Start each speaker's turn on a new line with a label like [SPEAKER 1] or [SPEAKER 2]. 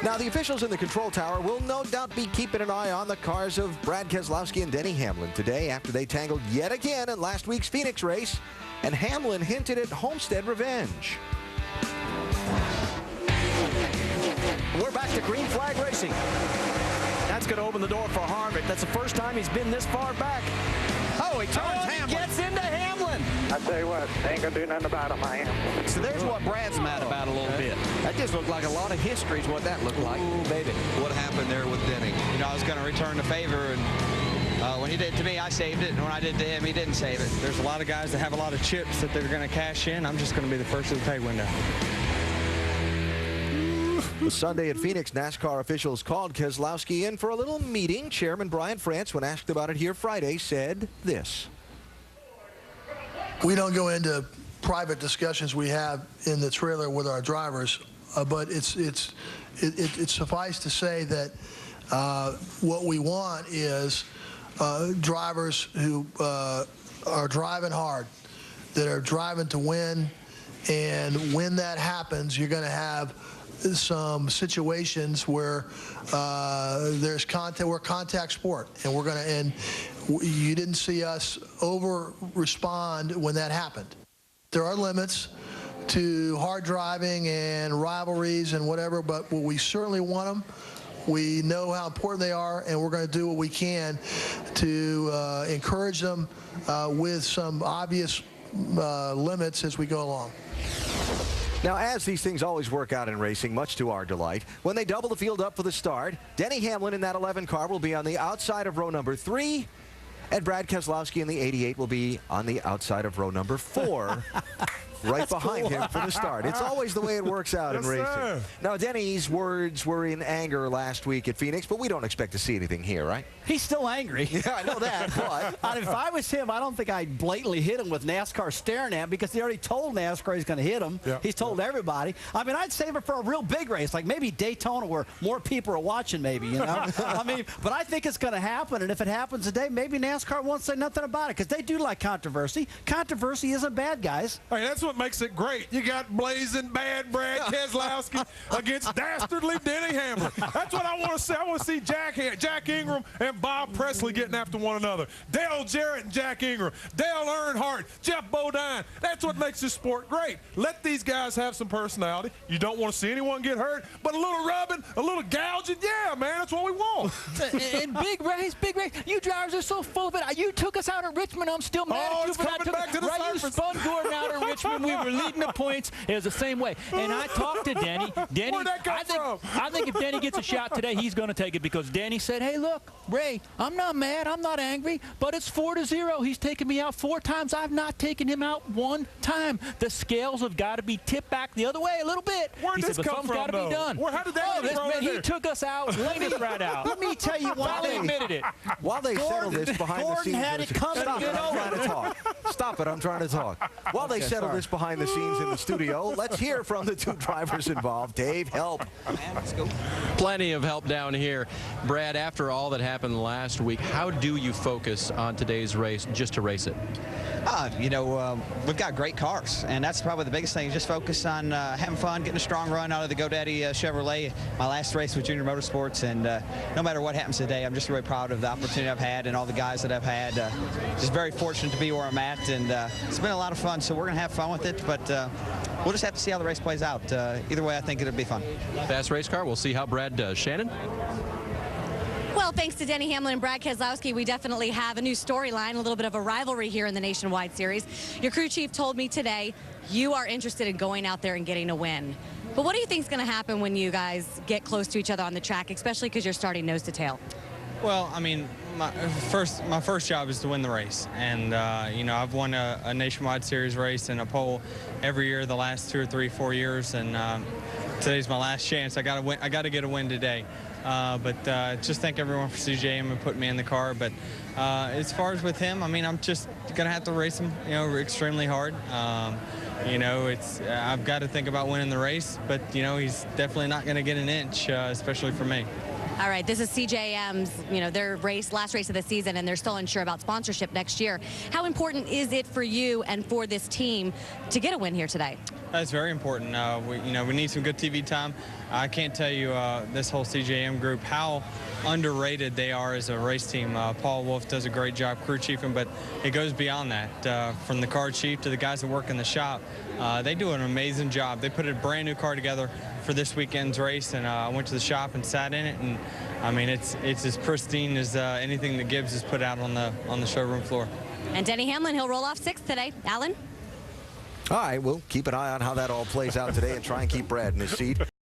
[SPEAKER 1] Now, the officials in the control tower will no doubt be keeping an eye on the cars of Brad Keselowski and Denny Hamlin today after they tangled yet again in last week's Phoenix race, and Hamlin hinted at Homestead revenge.
[SPEAKER 2] We're back to green flag racing. That's going to open the door for Harvick. That's the first time he's been this far back.
[SPEAKER 1] Oh, he turns Hamlin.
[SPEAKER 2] He gets into Hamlin.
[SPEAKER 3] I tell you what, ain't gonna do nothing about him, I am.
[SPEAKER 2] So there's what Brad's mad about a little bit.
[SPEAKER 1] That just looked like a lot of history is what that looked like.
[SPEAKER 2] Ooh, baby.
[SPEAKER 4] What happened there with Denny?
[SPEAKER 5] You know, I was going to return the favor, and when he did it to me, I saved it, and when I did it to him, he didn't save it. There's a lot of guys that have a lot of chips that they're going to cash in. I'm just going to be the first of the pay window.
[SPEAKER 1] Sunday at Phoenix, NASCAR officials called Keselowski in for a little meeting. Chairman Brian France, when asked about it here Friday, said this.
[SPEAKER 6] We don't go into private discussions we have in the trailer with our drivers, but it's suffice to say that what we want is drivers who are driving hard, that are driving to win, and when that happens, you're going to have some situations where there's contact. We're a contact sport, and we're going to. And you didn't see us over respond when that happened. There are limits to hard driving and rivalries and whatever, but we certainly want them. We know how important they are, and we're going to do what we can to encourage them with some obvious limits as we go along.
[SPEAKER 1] Now, as these things always work out in racing, much to our delight, when they double the field up for the start, Denny Hamlin in that 11 car will be on the outside of row number 3, and Brad Keselowski in the 88 will be on the outside of row number 4. Right behind him for the start. It's always the way it works out in racing.
[SPEAKER 7] Sir.
[SPEAKER 1] Now, Denny's words were in anger last week at Phoenix, but we don't expect to see anything here, right?
[SPEAKER 2] He's still angry.
[SPEAKER 1] Yeah, I know that, but...
[SPEAKER 2] If I was him, I don't think I'd blatantly hit him with NASCAR staring at him because he already told NASCAR he's going to hit him.
[SPEAKER 7] Yeah.
[SPEAKER 2] He's told everybody. I mean, I'd save it for a real big race, like maybe Daytona where more people are watching maybe, you know? I mean, but I think it's going to happen, and if it happens today, maybe NASCAR won't say nothing about it because they do like controversy. Controversy isn't bad, guys.
[SPEAKER 7] Hey, that's what makes it great. You got blazing bad Brad Keselowski against dastardly Denny Hamlin. That's what I want to see. I want to see Jack Ingram and Bob Presley getting after one another. Dale Jarrett and Jack Ingram. Dale Earnhardt, Jeff Bodine. That's what makes this sport great. Let these guys have some personality. You don't want to see anyone get hurt, but a little rubbing, a little gouging, yeah, man, that's what we want.
[SPEAKER 8] And big race. You drivers are so full of it. You took us out at Richmond. I'm still mad at you
[SPEAKER 7] it's
[SPEAKER 8] for that.
[SPEAKER 7] coming back to the
[SPEAKER 8] You
[SPEAKER 7] surface.
[SPEAKER 8] spun Gordon out at Richmond. We were leading the points. It was the same way. And I talked to Denny.
[SPEAKER 7] Where'd that come from?
[SPEAKER 8] I think if Denny gets a shot today, he's going to take it because Denny said, hey, look, Ray, I'm not mad. I'm not angry, but it's 4-0. He's taken me out 4 times. I've not taken him out 1 time. The scales have got to be tipped back the other way a little bit.
[SPEAKER 7] Where'd
[SPEAKER 8] He
[SPEAKER 7] this
[SPEAKER 8] said, but
[SPEAKER 7] come
[SPEAKER 8] something's
[SPEAKER 7] from,
[SPEAKER 8] got to
[SPEAKER 7] though?
[SPEAKER 8] be done.
[SPEAKER 7] How did that get thrown in
[SPEAKER 8] He
[SPEAKER 7] there?
[SPEAKER 8] took us out, laid us right out.
[SPEAKER 2] Let me tell you why
[SPEAKER 8] Finally admitted it.
[SPEAKER 1] While they settle this behind the
[SPEAKER 2] Gordon
[SPEAKER 1] scenes...
[SPEAKER 2] had it coming.
[SPEAKER 1] Stop it, I'm trying to talk. Stop it, I'm trying to talk. While they settle this behind the scenes in the studio, let's hear from the 2 drivers involved. Dave, help.
[SPEAKER 5] Let's go.
[SPEAKER 9] Plenty of help down here. Brad, after all that happened last week, how do you focus on today's race just to race it?
[SPEAKER 5] You know, we've got great cars, and that's probably the biggest thing. Just focus on having fun, getting a strong run out of the GoDaddy Chevrolet. My last race with Junior Motorsports, and no matter what happens today, I'm just really proud of the opportunity I've had and all the guys that I've had. Just very fortunate to be where I'm at, and it's been a lot of fun, so we're going to have fun with it, but we'll just have to see how the race plays out. Either way, I think it'll be fun.
[SPEAKER 9] Fast race car. We'll see how Brad does. Shannon?
[SPEAKER 10] Well, thanks to Denny Hamlin and Brad Keselowski, we definitely have a new storyline, a little bit of a rivalry here in the Nationwide Series. Your crew chief told me today you are interested in going out there and getting a win. But what do you think is going to happen when you guys get close to each other on the track, especially because you're starting nose to tail?
[SPEAKER 5] Well, I mean, my first job is to win the race, and you know, I've won a Nationwide Series race and a pole every year the last 2 or 3, 4 years, and today's my last chance. I got to win. I got to get a win today. But just thank everyone for CJM and putting me in the car. But as far as with him, I mean, I'm just gonna have to race him, you know, extremely hard. You know, I've got to think about winning the race, but you know, he's definitely not gonna get an inch, especially for me.
[SPEAKER 10] All right, this is CJM's, you know, their last race of the season, and they're still unsure about sponsorship next year. How important is it for you and for this team to get a win here today?
[SPEAKER 5] That's very important. We need some good TV time. I can't tell you this whole CJM group how underrated they are as a race team. Paul Wolf does a great job crew chiefing, but it goes beyond that. From the car chief to the guys that work in the shop, they do an amazing job. They put a brand new car together for this weekend's race, and I went to the shop and sat in it, and I mean it's as pristine as anything that Gibbs has put out on the showroom floor.
[SPEAKER 10] And Denny Hamlin, he'll roll off 6th today. Alan?
[SPEAKER 1] All right, we'll keep an eye on how that all plays out today and try and keep Brad in his seat.